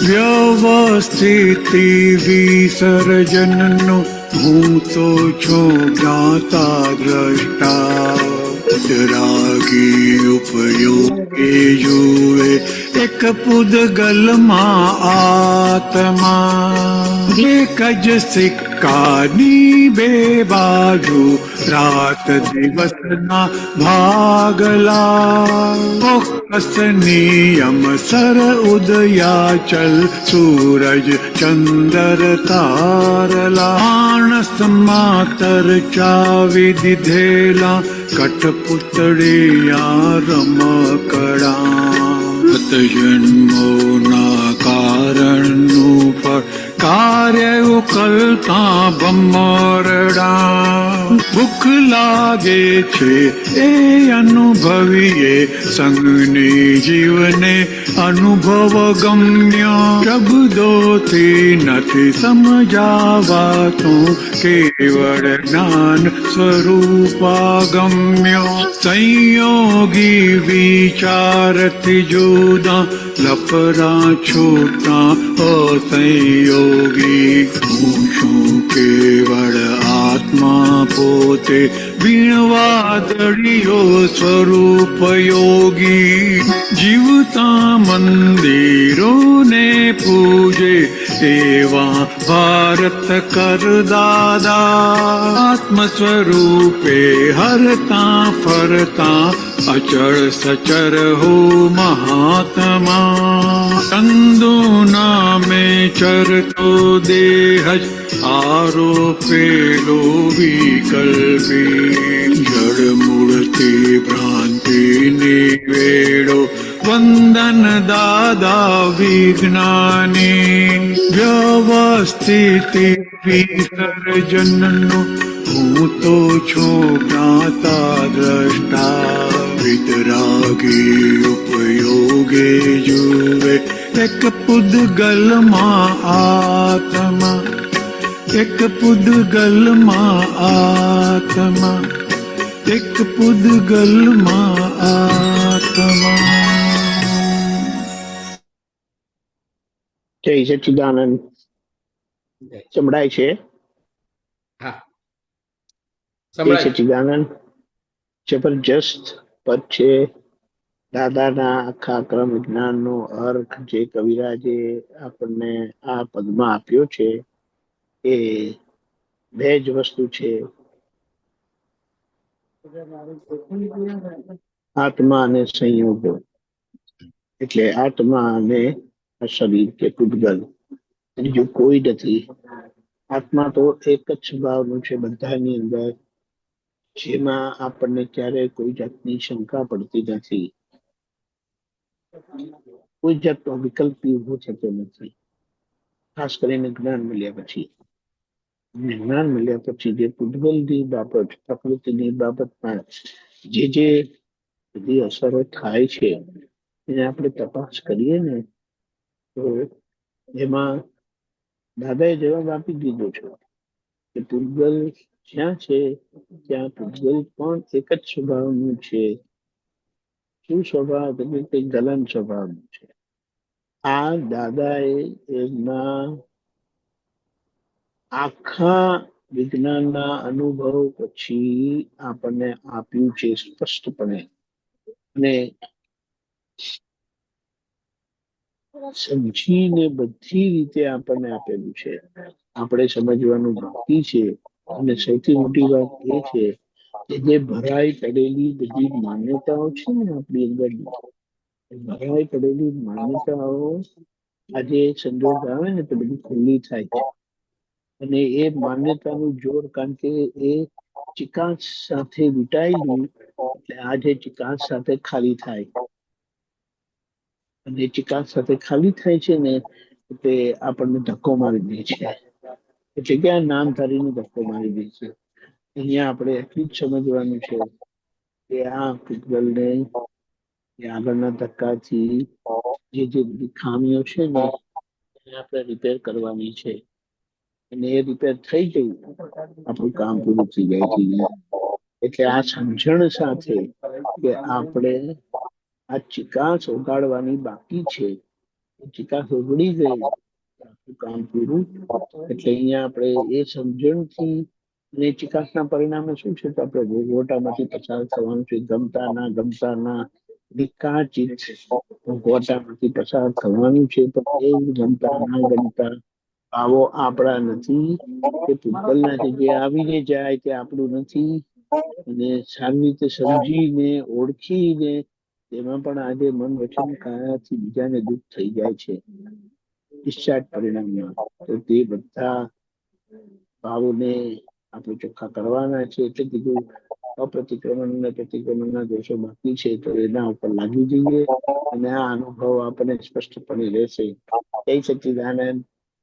વ્યવસ્થિત વિસર્જનનો હું તો છું જ્ઞાતા દ્રષ્ટા. રાગી ઉપયોગે જુએ એક પૂદગલમાં આત્મા. એક જ સિક્કાની બે બાજુ, રાત દિવસના ભાગલા. ચોક્કસ નિયમ સર ઉદયાચલ, સૂરજ ચંદર તારલા. માણસ માતર ચાવી દીધેલા, કઠપુતળિયા રમકડા. જન્મોના કારણનું ફળ, કાર્ય ઉકલતા ભમરડા. ભૂખ લાગે છે એ અનુભવીએ, સંગની જીવને અનુભવ ગમ્ય. શબ્દોથી નથી સમજાવાતું, કેવળ જ્ઞાન સ્વરૂપાગમ્ય. સંયોગી વિચારથી જુદા, લફરા છૂટા અસંયોગી. હું છું કેવળ આત્મા પોતે, વીણવાદળીઓ સ્વરૂપ યોગી. જીવતા મંદિરોને પૂજે, એવા ભારત કર દાદા. આત્મ સ્વરૂપે હરતા ફરતા, અચળ સચર હો મહાત્મા. ચંદુ નામે ચરતો દેહ જ, આરોપેલો વિકલ્પી. જળ મૂળથી ભ્રાંતિ નિવેડો, વંદન દાદા વિજ્ઞાની. વ્યવસ્થિત વિસર્જનનો હું તો છું જ્ઞાતા દ્રષ્ટા. વિતરાગી ઉપયોગે જુએ એક પૂદગલમાં આત્મા. એક પૂદગલમાં આત્મા. એક પૂદગલમાં આત્મા. જય સચ્ચિદાનંદ. સંભળાય છે? જય સચ્ચિદાનંદ. જબરજસ્ત પદ છે. દાદાના આખા ક્રમ વિજ્ઞાનનો અર્થ જે કવિરાજે આપણને આ પદમાં આપ્યો છે, એ બે જ વસ્તુ છે, આત્મા અને સંયોગો. એટલે આત્મા અને શરીર કે પૂતગલ, બીજું કોઈ નથી. આત્મા તો એક જ સ્વભાવનું છે બધાની અંદર, જેમાં આપણને ક્યારેય કોઈ જાતની શંકા પડતી નથી. કોઈ જાતનો વિકલ્પ ઉભો થતો નથી, ખાસ કરીને જ્ઞાન મળ્યા પછી. જ્ઞાન મળ્યા પછી જે પૂતગલની બાબત, પ્રકૃતિની બાબતમાં જે બધી અસરો થાય છે, એને આપણે તપાસ કરીએ ને, તો એમાં દાદાએ જવાબ આપી દીધો છે કે પૂતગલ જ્યાં છે ત્યાં પૂતગલ પણ એક જ સ્વભાવનું છે. શું સ્વભાવ? એટલે ગલન સ્વભાવનું છે. આ દાદાએ એમના આખા વિજ્ઞાનના અનુભવ પછી આપણને આપ્યું છે સ્પષ્ટપણે, અને સમજીને બધી રીતે આપણને આપેલું છે. આપણે સમજવાનું બાકી છે. અને સૌથી મોટી વાત એ છે કે જે ભરાઈ પડેલી બધી માન્યતાઓ છે ને આપણી અંદર, ભરાઈ પડેલી માન્યતાઓ આજે સંજોગ આવે ને તો બધી ખુલ્લી થાય છે. અને એ માન્યતાનું જોર, કારણ કે એ ચિકાસ સાથે વીંટાયેલું, એટલે આ જે ચિકાસ સાથે ખાલી થાય, અને ચિકાસ સાથે ખાલી થાય છે ને, તે આપણને ધક્કો મારી દે છે. એટલે ક્યાં નામ ધારીને ધક્કો મારી દે છે. અહીંયા આપણે એટલું જ સમજવાનું છે કે આ પૂતગલને આગળના ધક્કાથી જે બધી ખામીઓ છે ને, એને આપણે રિપેર કરવાની છે. અને એ રિપેર થઈ ગઈ, આપણું કામ પૂરું થઈ જાય છે. એટલે આ સમજણ સાથે કે આપણે આ ચિકાસ ઓગાળવાની બાકી છે, ચિકાસ ઉગડી ગઈ, આપણું કામ પૂરું. એટલે અહીંયા આપણે એ સમજણથી, અને ચિકાસના પરિણામે શું છે તો આપણે ભોગવટામાંથી પસાર થવાનું છે. ગમતા ના ગમતા ના વિકાચિત ભોગવટામાંથી પસાર થવાનું છે. પણ એ ગમતા ના ગમતા ભાવો આપણા નથી, એ પૂતગલના છે. જે આવીને જાય તે આપણું નથી. અને સારી રીતે સમજીને, ઓળખીને તેમાં પણ આજે મન વચન કાયાથી બીજાને દુઃખ થઈ જાય છે ડિસ્ચાર્જ પરિણામમાં. તો તે બધા ભાવોને આપણે ચોખ્ખા કરવાના છે. એટલે કીધું અપ્રતિક્રમણ અને પ્રતિક્રમણના દોષો બાકી છે, તો એના ઉપર લાગી જઈએ અને આ અનુભવ આપણને સ્પષ્ટપણે રહેશે. જય સચ્ચિદાનંદ.